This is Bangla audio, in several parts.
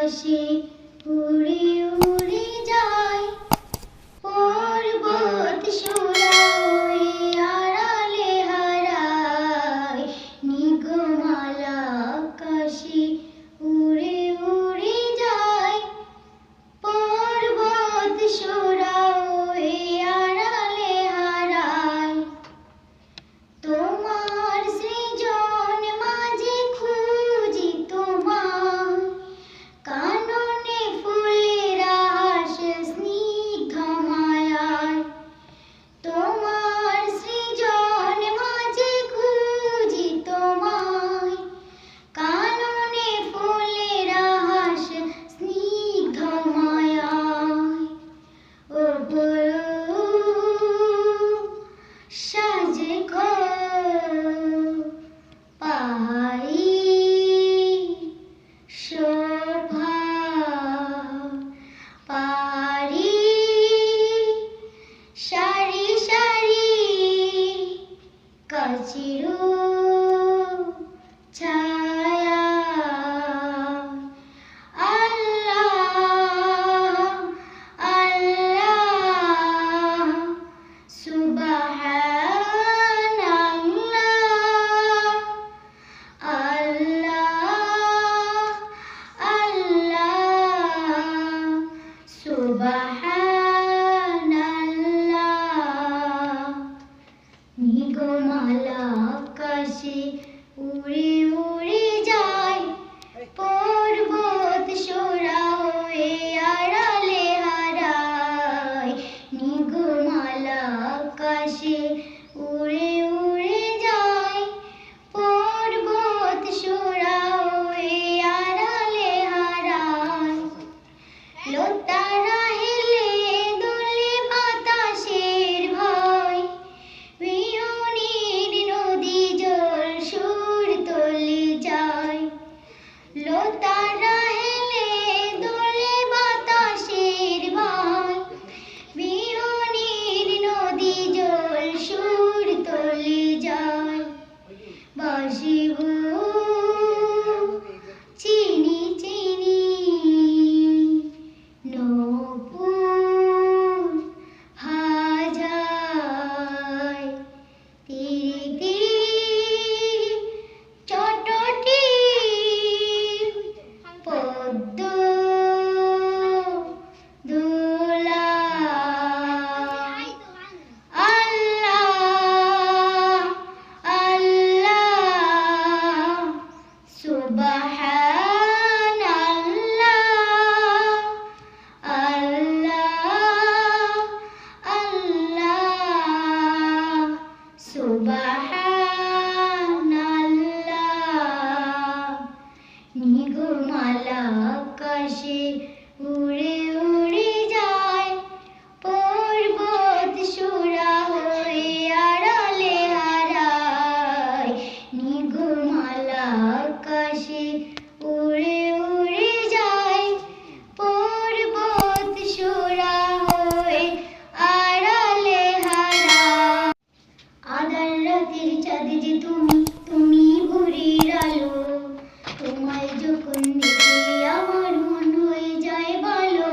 আকাশে উড়ে উড়ে যায় পর্বত চূড়া হয়ে আড়ালে হারায় নিগমালা আকাশে উড়ে উড়ে যায় পর্বত চূড়া হয়ে আড়ালে হারায় তোমার সৃজন মাঝে খুঁজি তোমার কাননে ফুলের হাস স্নিগ্ধ মায়ায় তোমার সৃজন মাঝে খুঁজি তোমায় কাননে ফুলের হাস স্নিগ্ধ মায়ায় অপরূপ সাজে পাই শোভা পারি সারি সারি কাচিরু ছায়া আল্লাহ আল্লাহ সুবহানাল্লাহ আল্লাহ আল্লাহ সুবহানাল্লাহ নিগমালা আকাশে উড়ে উড়ে যায় পর্বত চূড়া হয়ে আড়ালে হারায় নিগমালা আকাশে উড়ে উড়ে যায় পর্বত চূড়া হয়ে আড়ালে হারায় লতারা হেলে দোলে বাতাসের ভয় বিয়নির নদী জল সুর তোলে যায় লতারা হেলে দোলে বাতাসের ভয় বিয়নির নদী জল সুর তোলে যায় বাসিব চিনি চিনি নূপুর হাজায় তীরে তীরে চটটি পদ্ম দোলায় আল্লাহ আল্লাহ সুবহানাল্লাহ আল্লাহ আল্লাহ সুবহানাল্লাহ নিগমালা আকাশে উড়ে উড়ে যায় পর্বত চূড়া হয়ে আড়ালে হারায় নিগমালা আকাশে উড়ে উড়ে যায় পর্বত চূড়া হয়ে আড়ালে হারায় আধার রাতের চাঁদ যে তুমি তুমি ভোরের আলো তোমায় যখন দেখি আমার মন হয়ে যায় ভালো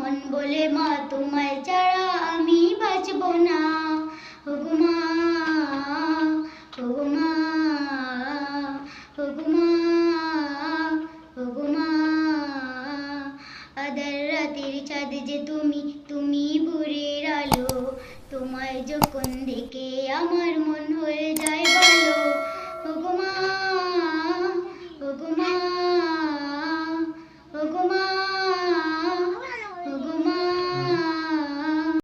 মন বলে মা তোমায় ছাড়া আমি বাঁচব না। ওগো মা, ওগো মা, ওগো মা, ওগো মা। আধার রাতের চাঁদ যে তুমি, তুমি ভোরের আলো, তোমায় যখন দেখে আমার মন